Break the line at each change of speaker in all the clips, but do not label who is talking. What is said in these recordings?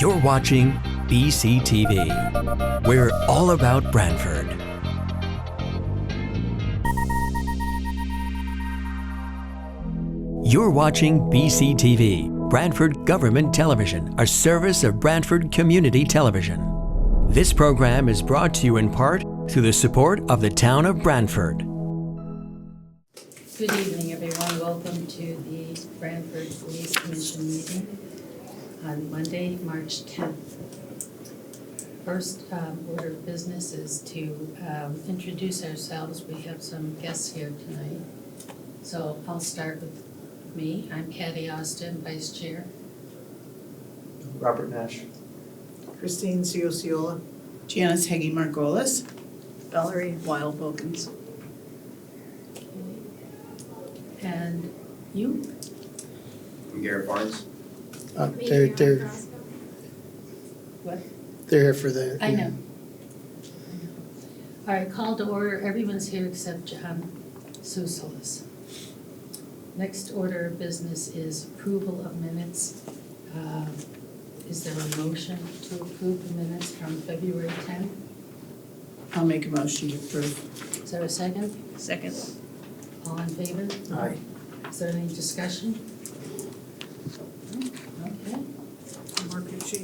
You're watching BCTV. We're all about Branford. You're watching BCTV, Branford Government Television, a service of Branford Community Television. This program is brought to you in part through the support of the town of Branford.
Good evening, everyone. Welcome to the Branford Police Commission meeting on Monday, March 10th. First order of business is to introduce ourselves. We have some guests here tonight. So I'll start with me. I'm Kathy Austin, Vice Chair.
Robert Nash.
Christine Ciociola.
Janice Heggie Margolis.
Valerie Wild-Wilkins.
And you?
I'm Garrett Barnes.
They're
What?
here for the.
I know. All right, call to order. Everyone's here except John Sousalis. Next order of business is approval of minutes. Is there a motion to approve the minutes from February 10th?
I'll make a motion to approve.
Is there a second?
Second.
All in favor?
Aye.
Is there any discussion? Okay.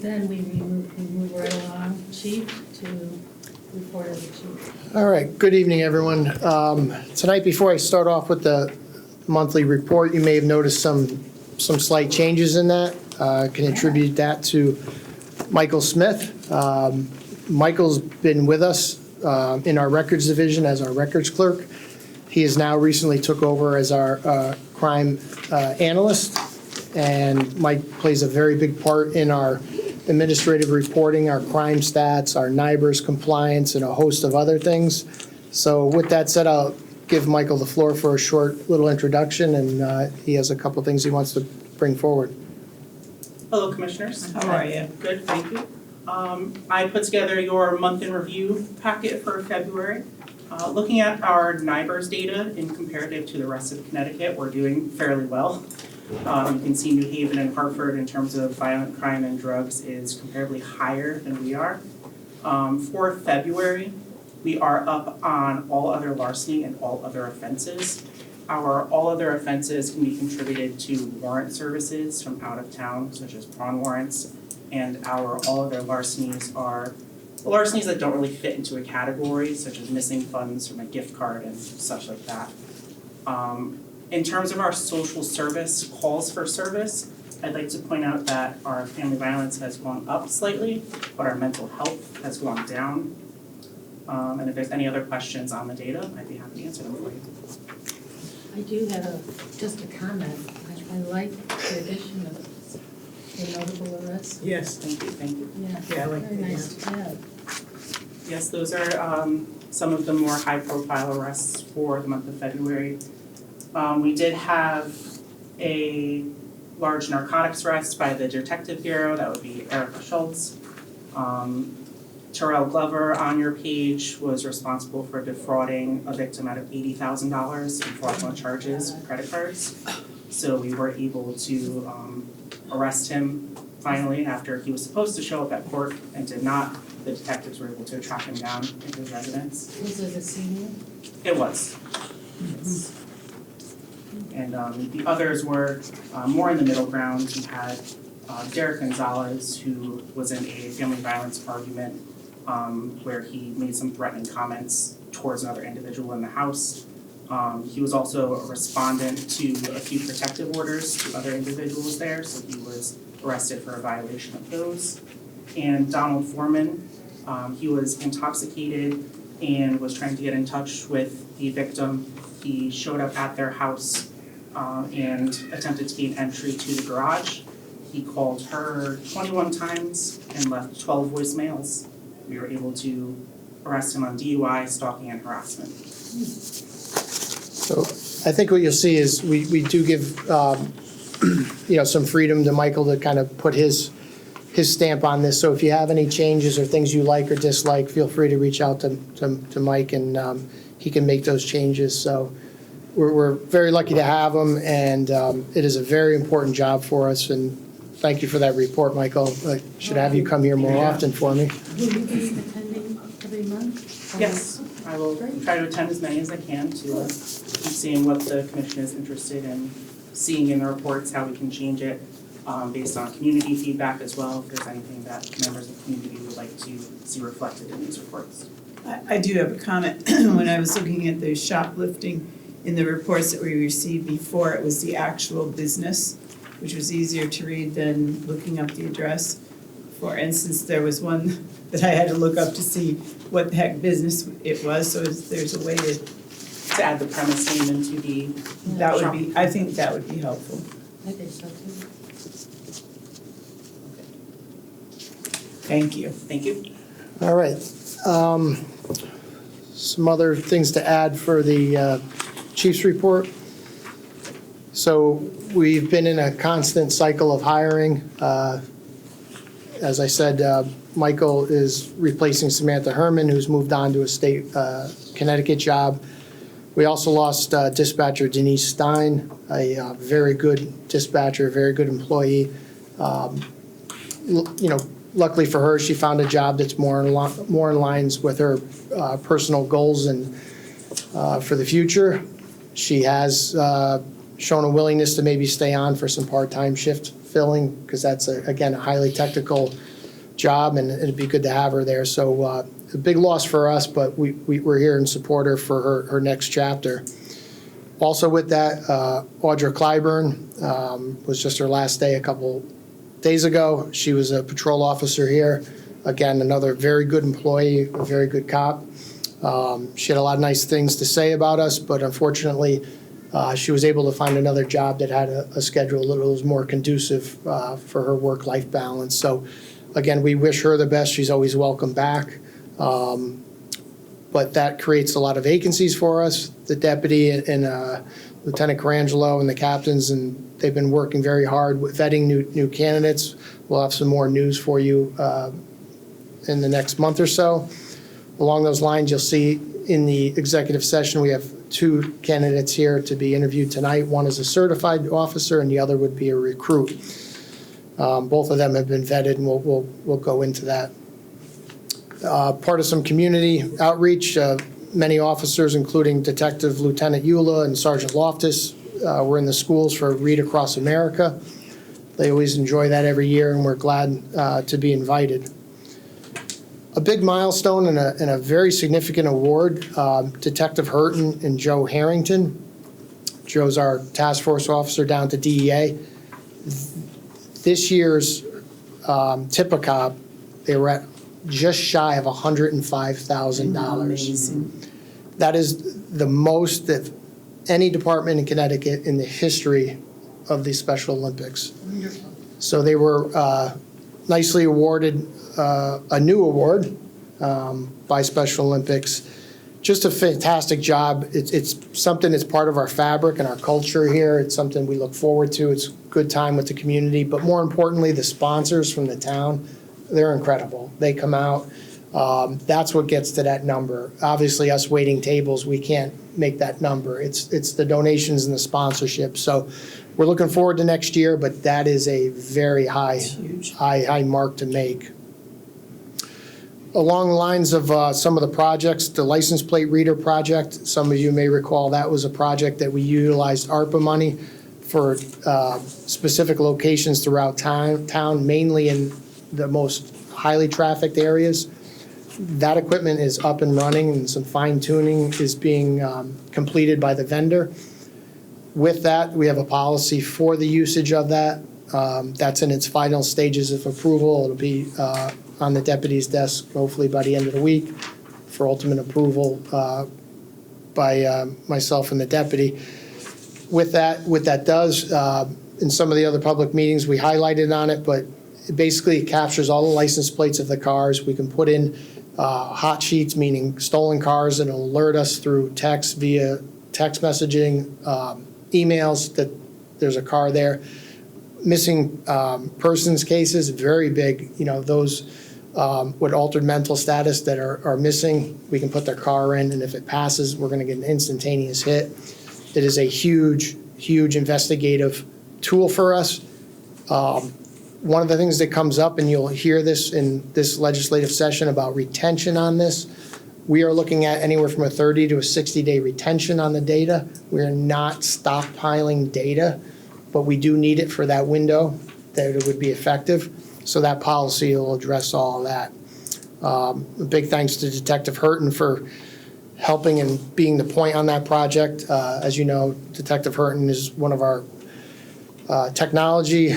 Then we move right along. Chief, to report of the chief.
All right, good evening, everyone. Tonight, before I start off with the monthly report, you may have noticed some slight changes in that. Can attribute that to Michael Smith. Michael's been with us in our records division as our records clerk. He has now recently took over as our crime analyst, and Mike plays a very big part in our administrative reporting, our crime stats, our NIBRS compliance, and a host of other things. So with that said, I'll give Michael the floor for a short little introduction, and he has a couple things he wants to bring forward.
Hello, Commissioners.
How are you?
Good, thank you. I put together your month in review packet for February. Looking at our NIBRS data in comparative to the rest of Connecticut, we're doing fairly well. You can see New Haven and Hartford in terms of violent crime and drugs is comparably higher than we are. For February, we are up on all other larceny and all other offenses. Our all other offenses can be contributed to warrant services from out of town, such as pawn warrants, and our all other larcenies are the larcenies that don't really fit into a category, such as missing funds from a gift card and such like that. In terms of our social service calls for service, I'd like to point out that our family violence has gone up slightly, but our mental health has gone down. And if there's any other questions on the data, I'd be happy to answer them for you.
I do have just a comment. I like the addition of the notable arrests.
Yes.
Thank you.
Yeah, I like
Very
that,
nice to have.
Yes, those are some of the more high-profile arrests for the month of February. We did have a large narcotics arrest by the Detective Bureau. That would be Erica Schultz. Terrell Glover on your page was responsible for defrauding a victim out of $80,000 in fraudulent charges with credit cards. So we were able to arrest him finally after he was supposed to show up at court and did not. The detectives were able to track him down in his residence.
Was it a senior?
It was. Yes. And the others were more in the middle ground. We had Derek Gonzalez, who was in a family violence argument where he made some threatening comments towards another individual in the house. He was also a respondent to a few protective orders to other individuals there, so he was arrested for a violation of those. And Donald Foreman, he was intoxicated and was trying to get in touch with the victim. He showed up at their house and attempted to gain entry to the garage. He called her 21 times and left 12 voicemails. We were able to arrest him on DUI, stalking, and harassment.
So I think what you'll see is we do give some freedom to Michael to kind of put his stamp on this. So if you have any changes or things you like or dislike, feel free to reach out to Mike, and he can make those changes. So we're very lucky to have him, and it is a very important job for us. And thank you for that report, Michael. I should have you come here more often for me.
Will you be attending every month?
Yes, I will try to attend as many as I can to keep seeing what the commission is interested in, seeing in the reports how we can change it based on community feedback as well, if there's anything that members of the community would like to see reflected in these reports.
I do have a comment. When I was looking at the shoplifting in the reports that we received before, it was the actual business, which was easier to read than looking up the address. For instance, there was one that I had to look up to see what the heck business it was, so there's a way to,
To add the premise name into the
that would be, I think that would be helpful.
I think so too.
Thank you.
Thank you.
All right. Some other things to add for the chief's report. So we've been in a constant cycle of hiring. As I said, Michael is replacing Samantha Herman, who's moved on to a state Connecticut job. We also lost dispatcher Denise Stein, a very good dispatcher, very good employee. Luckily for her, she found a job that's more in lines with her personal goals and for the future. She has shown a willingness to maybe stay on for some part-time shift filling, because that's, again, a highly technical job, and it'd be good to have her there. So a big loss for us, but we're here and support her for her next chapter. Also with that, Audra Clyburn was just her last day a couple days ago. She was a patrol officer here. Again, another very good employee, a very good cop. She had a lot of nice things to say about us, but unfortunately, she was able to find another job that had a schedule that was more conducive for her work-life balance. So, again, we wish her the best. She's always welcome back. But that creates a lot of vacancies for us. The deputy and Lieutenant Carangelo and the captains, and they've been working very hard with vetting new candidates. We'll have some more news for you in the next month or so. Along those lines, you'll see in the executive session, we have 2 candidates here to be interviewed tonight. One is a certified officer, and the other would be a recruit. Both of them have been vetted, and we'll go into that. Part of some community outreach, many officers, including Detective Lieutenant Eula and Sergeant Loftus, were in the schools for Read Across America. They always enjoy that every year, and we're glad to be invited. A big milestone and a very significant award, Detective Hurton and Joe Harrington. Joe's our task force officer down to DEA. This year's Tippecop, they were at just shy of $105,000.
Amazing.
That is the most that any department in Connecticut in the history of the Special Olympics.
Wonderful.
So they were nicely awarded a new award by Special Olympics. Just a fantastic job. It's something that's part of our fabric and our culture here. It's something we look forward to. It's a good time with the community. But more importantly, the sponsors from the town, they're incredible. They come out. That's what gets to that number. Obviously, us waiting tables, we can't make that number. It's the donations and the sponsorship. So we're looking forward to next year, but that is a very high mark to make. Along the lines of some of the projects, the license plate reader project, some of you may recall that was a project that we utilized ARPA money for specific locations throughout town, mainly in the most highly trafficked areas. That equipment is up and running, and some fine tuning is being completed by the vendor. With that, we have a policy for the usage of that. That's in its final stages of approval. It'll be on the deputy's desk, hopefully by the end of the week, for ultimate approval by myself and the deputy. What that does, in some of the other public meetings, we highlighted on it, but basically it captures all the license plates of the cars. We can put in hot sheets, meaning stolen cars, and it'll alert us through text, via text messaging, emails that there's a car there. Missing persons cases, very big, those with altered mental status that are missing, we can put their car in, and if it passes, we're going to get an instantaneous hit. It is a huge investigative tool for us. One of the things that comes up, and you'll hear this in this legislative session about retention on this, we are looking at anywhere from a 30 to a 60-day retention on the data. We are not stockpiling data, but we do need it for that window that it would be effective. So that policy will address all of that. A big thanks to Detective Hurton for helping and being the point on that project. As you know, Detective Hurton is one of our technology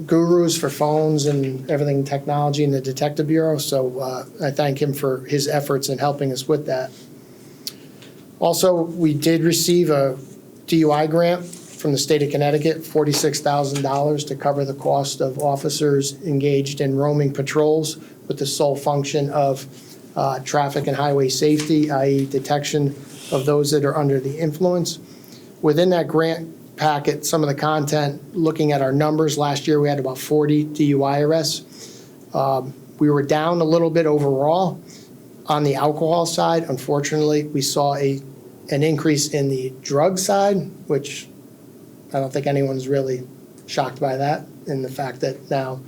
gurus for phones and everything technology in the Detective Bureau. So I thank him for his efforts in helping us with that. Also, we did receive a DUI grant from the state of Connecticut, $46,000 to cover the cost of officers engaged in roaming patrols with the sole function of traffic and highway safety, i.e. detection of those that are under the influence. Within that grant packet, some of the content, looking at our numbers, last year we had about 40 DUI arrests. We were down a little bit overall. On the alcohol side, unfortunately, we saw an increase in the drug side, which I don't think anyone's really shocked by that, in the fact that now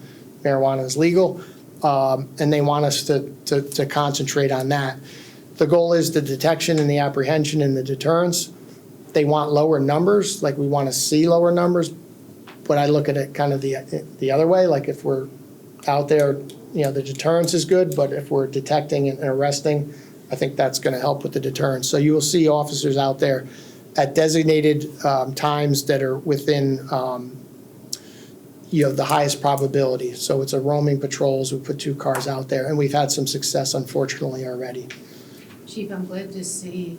marijuana is legal, and they want us to concentrate on that. The goal is the detection and the apprehension and the deterrence. They want lower numbers, like we want to see lower numbers, but I look at it kind of the other way, like if we're out there, the deterrence is good, but if we're detecting and arresting, I think that's going to help with the deterrence. So you will see officers out there at designated times that are within the highest probability. So it's a roaming patrols. We put 2 cars out there, and we've had some success, unfortunately, already.
Chief, I'm glad to see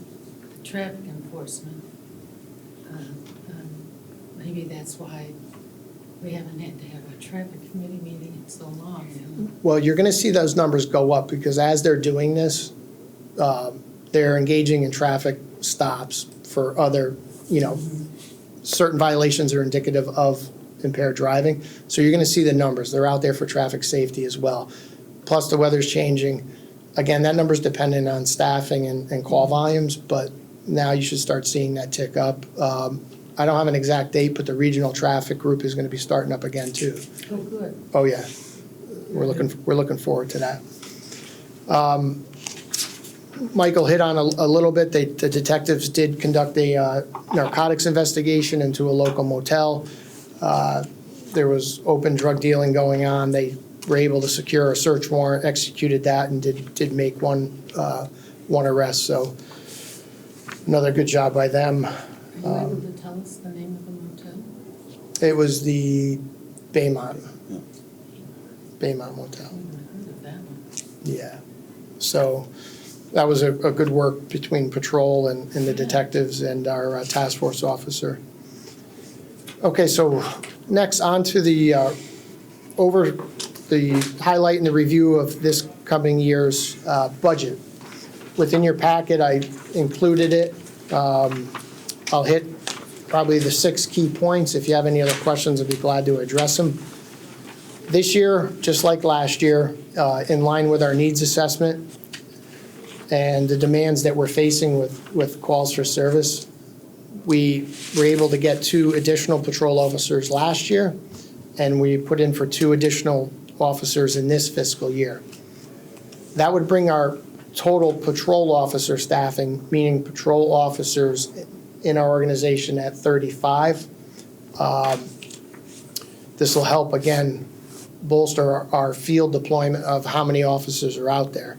traffic enforcement. Maybe that's why we haven't had to have a traffic committee meeting in so long.
Well, you're going to see those numbers go up because as they're doing this, they're engaging in traffic stops for other, certain violations are indicative of impaired driving. So you're going to see the numbers. They're out there for traffic safety as well. Plus the weather's changing. Again, that number's dependent on staffing and call volumes, but now you should start seeing that tick up. I don't have an exact date, but the regional traffic group is going to be starting up again too.
Oh, good.
Oh yeah, we're looking forward to that. Michael hit on a little bit. The detectives did conduct a narcotics investigation into a local motel. There was open drug dealing going on. They were able to secure a search warrant, executed that, and did make one arrest. So another good job by them.
Are you able to tell us the name of the motel?
It was the Baymont Motel.
I haven't heard of that one.
Yeah. So that was a good work between patrol and the detectives and our task force officer. Okay, so next on to the highlight and the review of this coming year's budget. Within your packet, I included it. I'll hit probably the 6 key points. If you have any other questions, I'd be glad to address them. This year, just like last year, in line with our needs assessment and the demands that we're facing with calls for service, we were able to get 2 additional patrol officers last year, and we put in for 2 additional officers in this fiscal year. That would bring our total patrol officer staffing, meaning patrol officers in our organization, at 35. This will help, again, bolster our field deployment of how many officers are out there.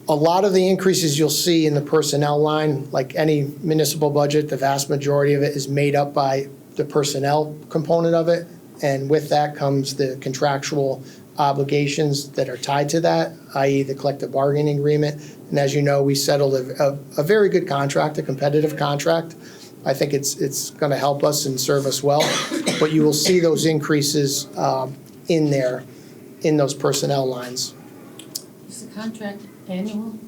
A lot of the increases you'll see in the personnel line, like any municipal budget, the vast majority of it is made up by the personnel component of it. And with that comes the contractual obligations that are tied to that, i.e. the collective bargaining agreement. And as you know, we settled a very good contract, a competitive contract. I think it's going to help us and serve us well. But you will see those increases in there, in those personnel lines.
Is the contract annual?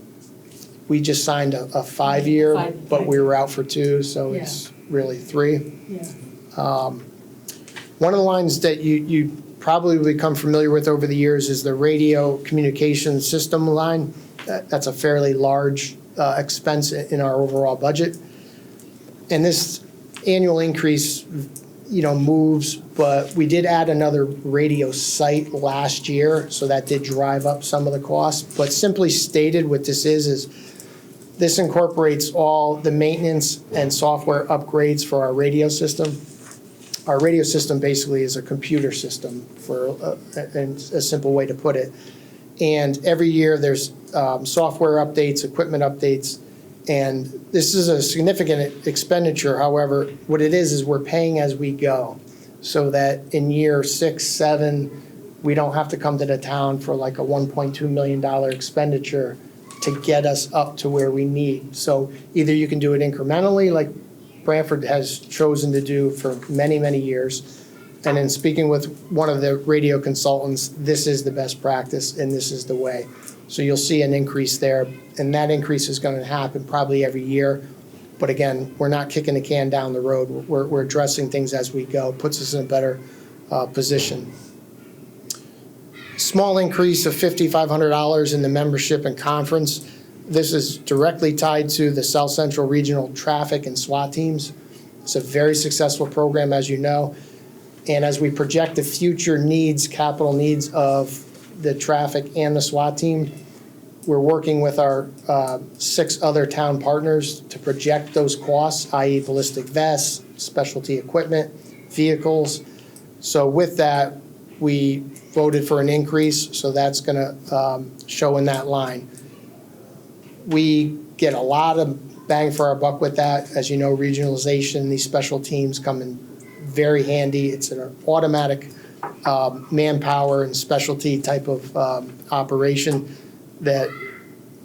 We just signed a 5-year, but we were out for 2, so
Yeah.
it's really 3.
Yeah.
One of the lines that you probably become familiar with over the years is the radio communication system line. That's a fairly large expense in our overall budget. And this annual increase moves, but we did add another radio site last year, so that did drive up some of the costs. But simply stated, what this is this incorporates all the maintenance and software upgrades for our radio system. Our radio system basically is a computer system, for a simple way to put it. And every year there's software updates, equipment updates, and this is a significant expenditure. However, what it is we're paying as we go, so that in year 6, 7, we don't have to come to the town for like a $1.2 million expenditure to get us up to where we need. So either you can do it incrementally, like Branford has chosen to do for many, many years. And in speaking with one of the radio consultants, this is the best practice and this is the way. So you'll see an increase there, and that increase is going to happen probably every year. But again, we're not kicking the can down the road. We're addressing things as we go. Puts us in a better position. Small increase of $5,500 in the membership and conference. This is directly tied to the South Central Regional Traffic and SWAT teams. It's a very successful program, as you know. And as we project the future needs, capital needs of the traffic and the SWAT team, we're working with our 6 other town partners to project those costs, i.e. ballistic vests, specialty equipment, vehicles. So with that, we voted for an increase, so that's going to show in that line. We get a lot of bang for our buck with that. As you know, regionalization, these special teams come in very handy. It's an automatic manpower and specialty type of operation that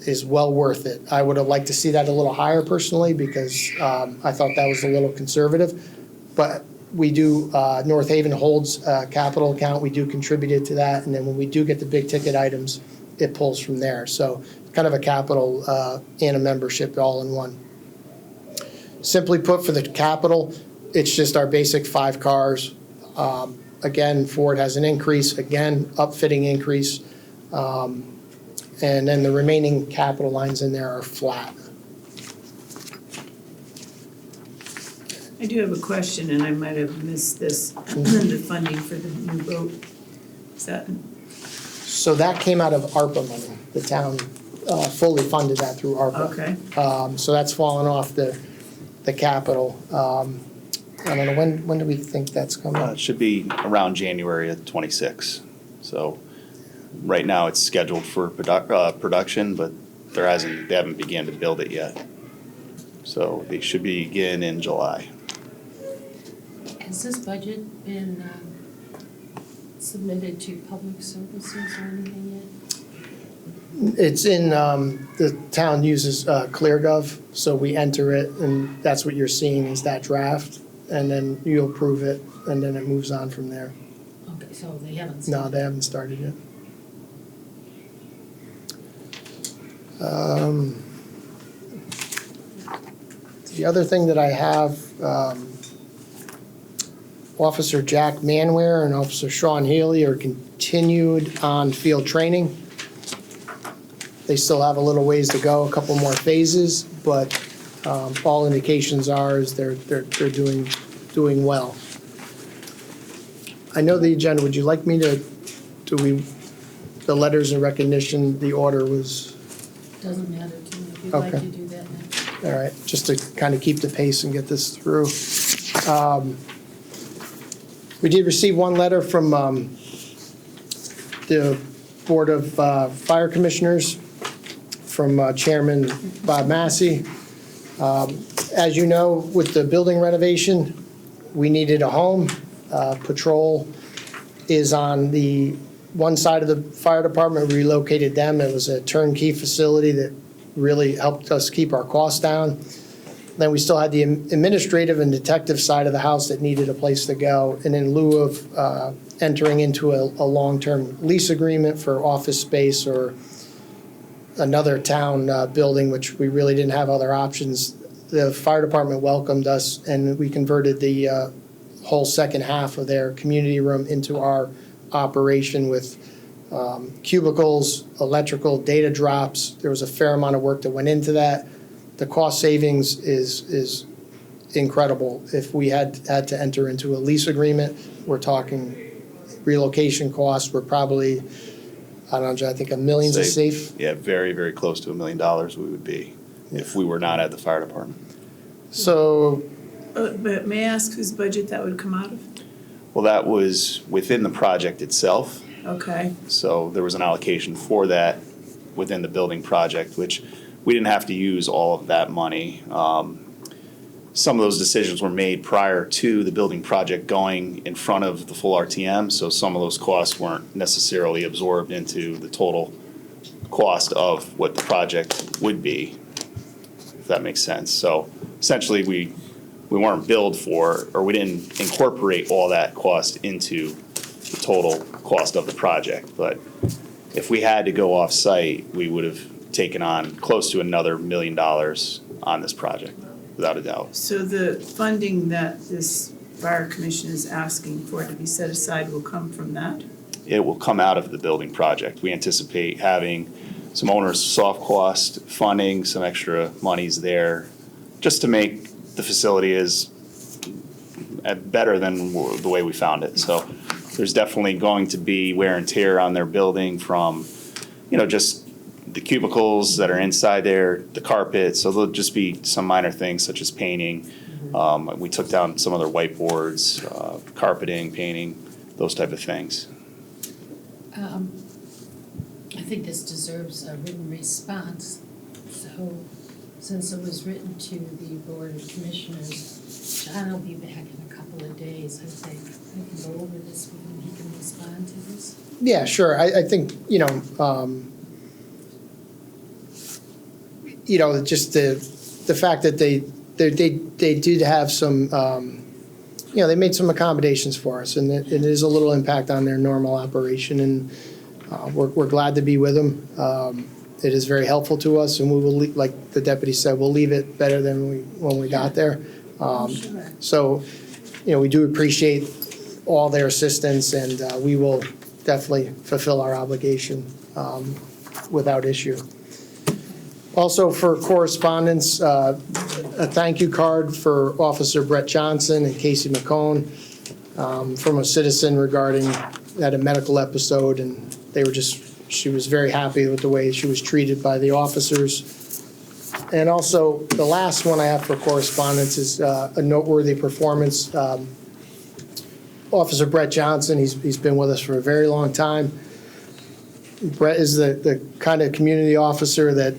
is well worth it. I would have liked to see that a little higher personally, because I thought that was a little conservative. But we do, North Haven holds a capital account. We do contribute to that. And then when we do get the big ticket items, it pulls from there. So kind of a capital and a membership all in one. Simply put, for the capital, it's just our basic 5 cars. Again, Ford has an increase, again, upfitting increase. And then the remaining capital lines in there are flat.
I do have a question, and I might have missed this, the funding for the new boat. Is that,
So that came out of ARPA money. The town fully funded that through ARPA.
okay,
So that's fallen off the capital. I don't know, when do we think that's coming?
It should be around January of '26. So right now it's scheduled for production, but they haven't begun to build it yet. So they should begin in July.
Has this budget been submitted to public services or anything yet?
It's in, the town uses ClearGov, so we enter it, and that's what you're seeing is that draft, and then you approve it, and then it moves on from there.
Okay, so they haven't.
No, they haven't started yet. The other thing that I have, Officer Jack Manware and Officer Sean Healy are continued on field training. They still have a little ways to go, a couple more phases, but all indications are is they're doing well. I know the agenda. Would you like me to, the letters of recognition, the order was,
Doesn't matter to me, if you'd like
Okay.
to do that now.
all right, just to kind of keep the pace and get this through. We did receive one letter from the Board of Fire Commissioners from Chairman Bob Massey. As you know, with the building renovation, we needed a home. Patrol is on the one side of the fire department. We relocated them. It was a turnkey facility that really helped us keep our costs down. Then we still had the administrative and detective side of the house that needed a place to go. And in lieu of entering into a long-term lease agreement for office space or another town building, which we really didn't have other options, the fire department welcomed us, and we converted the whole second half of their community room into our operation with cubicles, electrical, data drops. There was a fair amount of work that went into that. The cost savings is incredible. If we had to enter into a lease agreement, we're talking relocation costs, we're probably, I don't know, John, I think a millions is safe.
Yeah, very, very close to $1 million we would be if we were not at the fire department.
So,
But may I ask whose budget that would come out of?
Well, that was within the project itself.
Okay,
So there was an allocation for that within the building project, which we didn't have to use all of that money. Some of those decisions were made prior to the building project going in front of the full RTM, so some of those costs weren't necessarily absorbed into the total cost of what the project would be, if that makes sense. So essentially, we weren't billed for, or we didn't incorporate all that cost into the total cost of the project. But if we had to go off-site, we would have taken on close to another $1 million on this project, without a doubt.
so the funding that this fire commission is asking for to be set aside will come from that?
It will come out of the building project. We anticipate having some owner's soft cost funding, some extra monies there, just to make the facility as better than the way we found it. So there's definitely going to be wear and tear on their building from, just the cubicles that are inside there, the carpet. So there'll just be some minor things such as painting. We took down some of their whiteboards, carpeting, painting, those type of things.
I think this deserves a written response. So, since it was written to the Board of Commissioners, John will be back in a couple of days. I think I can go over this with him. He can respond to this.
yeah, sure, I think, just the fact that they did have some, they made some accommodations for us, and it is a little impact on their normal operation, and we're glad to be with them. It is very helpful to us, and we will, like the deputy said, we'll leave it better than when we got there.
Sure.
So, we do appreciate all their assistance, and we will definitely fulfill our obligation without issue. Also, for correspondence, a thank you card for Officer Brett Johnson and Casey McCone from a citizen regarding had a medical episode, and she was very happy with the way she was treated by the officers. And also, the last one I have for correspondence is a noteworthy performance. Officer Brett Johnson, he's been with us for a very long time. Brett is the kind of community officer that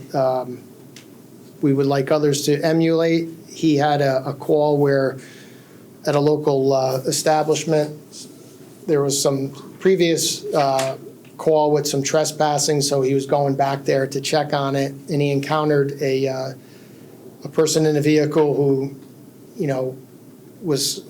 we would like others to emulate. He had a call where at a local establishment, there was some previous call with some trespassing, so he was going back there to check on it, and he encountered a person in a vehicle who, was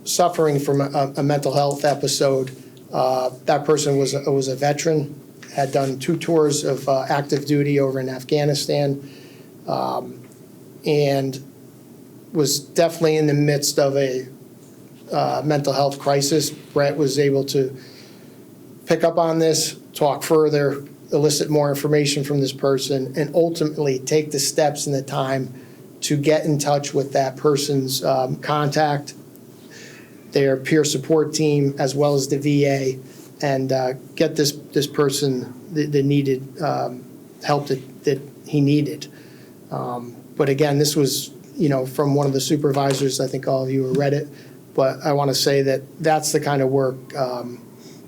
suffering from a mental health episode. That person was a veteran, had done 2 tours of active duty over in Afghanistan, and was definitely in the midst of a mental health crisis. Brett was able to pick up on this, talk further, elicit more information from this person, and ultimately take the steps and the time to get in touch with that person's contact, their peer support team, as well as the VA, and get this person the needed help that he needed. But again, this was, from one of the supervisors. I think all of you have read it, but I want to say that that's the kind of work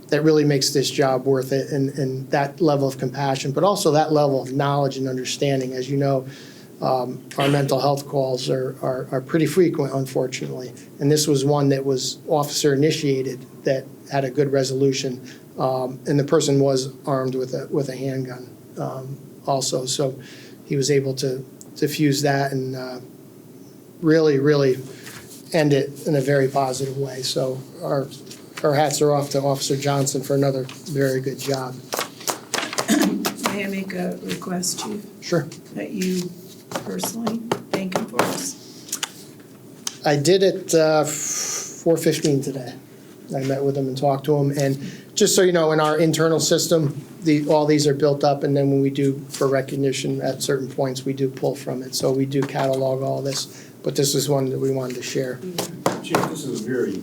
that really makes this job worth it, and that level of compassion, but also that level of knowledge and understanding. As you know, our mental health calls are pretty frequent, unfortunately, and this was one that was officer initiated that had a good resolution, and the person was armed with a handgun also, so he was able to diffuse that and really end it in a very positive way. So our hats are off to Officer Johnson for another very good job.
May I make a request, Chief?
Sure.
That you personally thank him for us?
I did it 4:15 today. I met with him and talked to him, and just so you know, in our internal system, all these are built up, and then when we do for recognition at certain points, we do pull from it. So we do catalog all this. but this is one that we wanted to share.
Chief, this is a very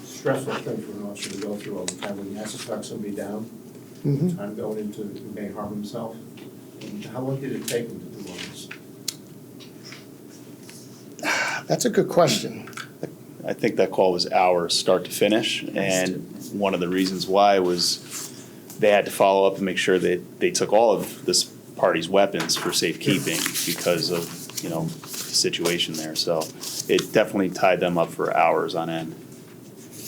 stressful thing for an officer to go through all the time when he has to talk somebody down,
Mhm.
time going into, who may harm himself. And how long did it take him to do all this?
That's a good question.
I think that call was hours, start to finish, and one of the reasons why was they had to follow up and make sure that they took all of this party's weapons for safekeeping because of, the situation there. So it definitely tied them up for hours on end.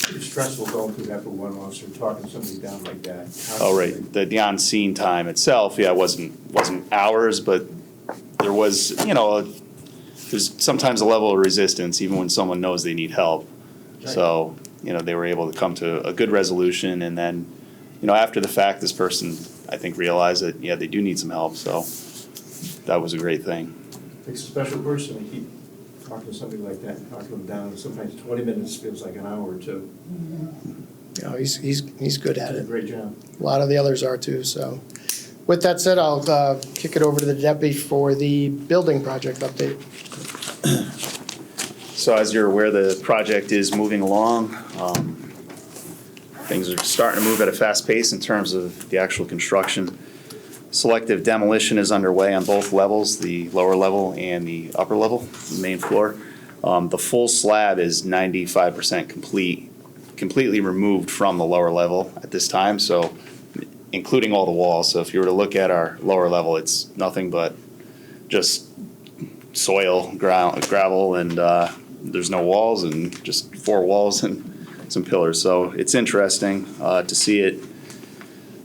It's stressful going through that for one officer, talking somebody down like that.
Oh, right, the on-scene time itself, wasn't hours, but there was, there's sometimes a level of resistance even when someone knows they need help. So, they were able to come to a good resolution, and then, after the fact, this person, I think, realized that, they do need some help, so that was a great thing.
Takes a special person to keep talking to somebody like that, and talking them down. Sometimes 20 minutes feels like an hour or two.
He's good at it.
Great job.
A lot of the others are too, so. With that said, I'll kick it over to the deputy for the building project update.
So as you're aware, the project is moving along. Things are starting to move at a fast pace in terms of the actual construction. Selective demolition is underway on both levels, the lower level and the upper level, the main floor. The full slab is 95% completely removed from the lower level at this time, so including all the walls. So if you were to look at our lower level, it's nothing but just soil, gravel, and there's no walls and just 4 walls and some pillars. So it's interesting to see it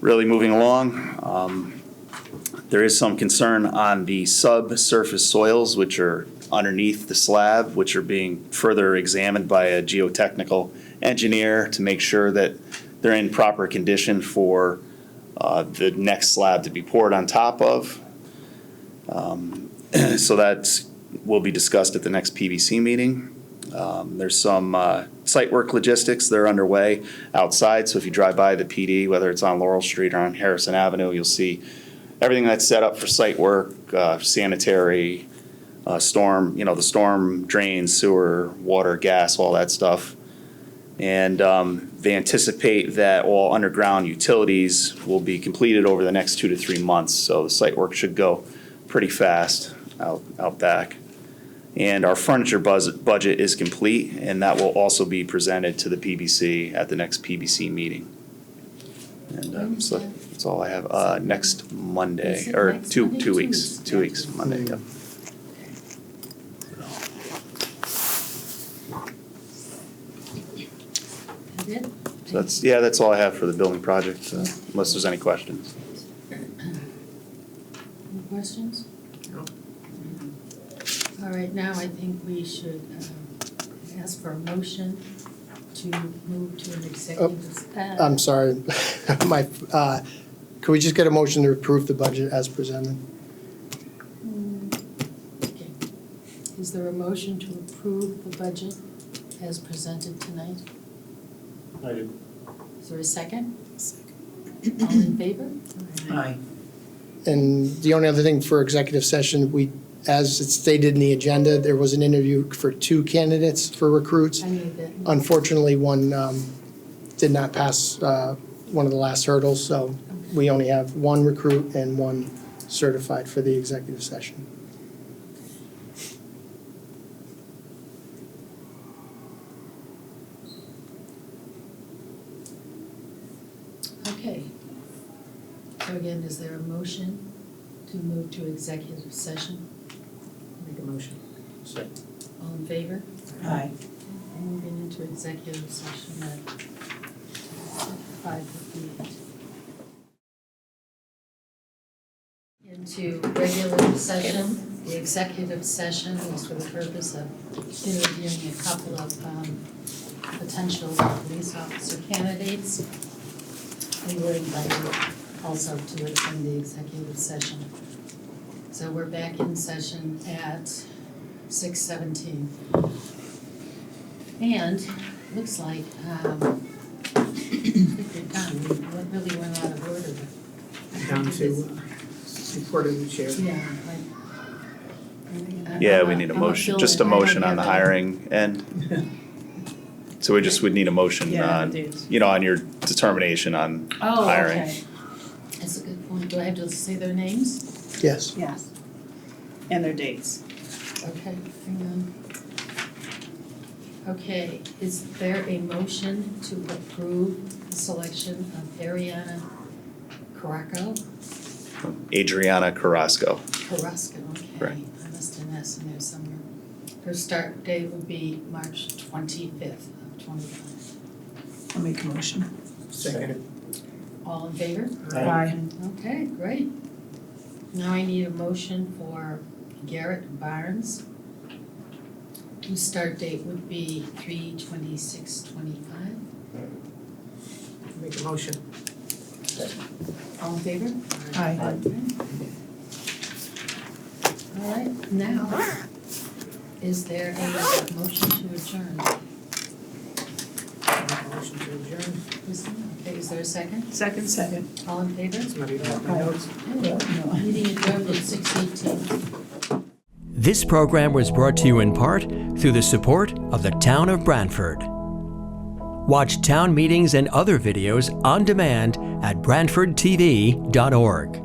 really moving along. There is some concern on the subsurface soils, which are underneath the slab, which are being further examined by a geotechnical engineer to make sure that they're in proper condition for the next slab to be poured on top of. So that will be discussed at the next PBC meeting. There's some site work logistics that are underway outside. So if you drive by the PD, whether it's on Laurel Street or on Harrison Avenue, you'll see everything that's set up for site work, sanitary, storm, the storm drains, sewer, water, gas, all that stuff. And they anticipate that all underground utilities will be completed over the next 2 to 3 months. So the site work should go pretty fast out back. And our furniture budget is complete, and that will also be presented to the PBC at the next PBC meeting. And so that's all I have. Next Monday,
Is it
or
next
two
Monday?
two
2
weeks.
weeks.
2 weeks, Monday, yep.
That it?
So that's all I have for the building project, unless there's any questions.
Any questions?
No.
All right, now I think we should ask for a motion to move to an executive.
I'm sorry, could we just get a motion to approve the budget as presented?
Okay. Is there a motion to approve the budget as presented tonight?
I do.
Is there a second? All in favor?
Aye.
And the only other thing for executive session, as it's stated in the agenda, there was an interview for 2 candidates for recruits.
I knew that.
Unfortunately, one did not pass one of the last hurdles, so we only have 1 recruit and 1 certified for the executive session.
Okay. So again, is there a motion to move to executive session?
Make a motion.
Second.
All in favor?
Aye.
Moving into executive session at 5:58. Into regular session. The executive session is for the purpose of interviewing a couple of potential police officer candidates. We were invited also to attend the executive session. So we're back in session at 6:17. And looks like, I think we're done. We really went out of order.
Down to report of the chair.
Yeah,
Yeah, we need a motion, just a motion on the hiring end. So we just would need a motion
Yeah,
on,
dates.
on your determination on
Oh,
hiring.
okay. That's a good point. Do I have to say their names?
Yes.
Yes. And their dates.
Okay, hang on. Okay, is there a motion to approve the selection of Ariana
Adriana Carrasco.
Carrasco, okay.
Correct.
I missed an S in there somewhere. Her start date would be March 25th of 25.
I'll make a motion.
Second.
All in favor?
Aye.
Okay, great. Now I need a motion for Garrett Barnes, whose start date would be 3/26/25.
Make a motion.
All in favor?
Aye.
All right, now, is there a motion to adjourn?
Make a motion to adjourn.
Okay, is there a second?
Second.
All in favor?
Not even have my notes.
Meeting adjourned at 6:18.
This program was brought to you in part through the support of the Town of Branford. Watch town meetings and other videos on demand at BranfordTV.org.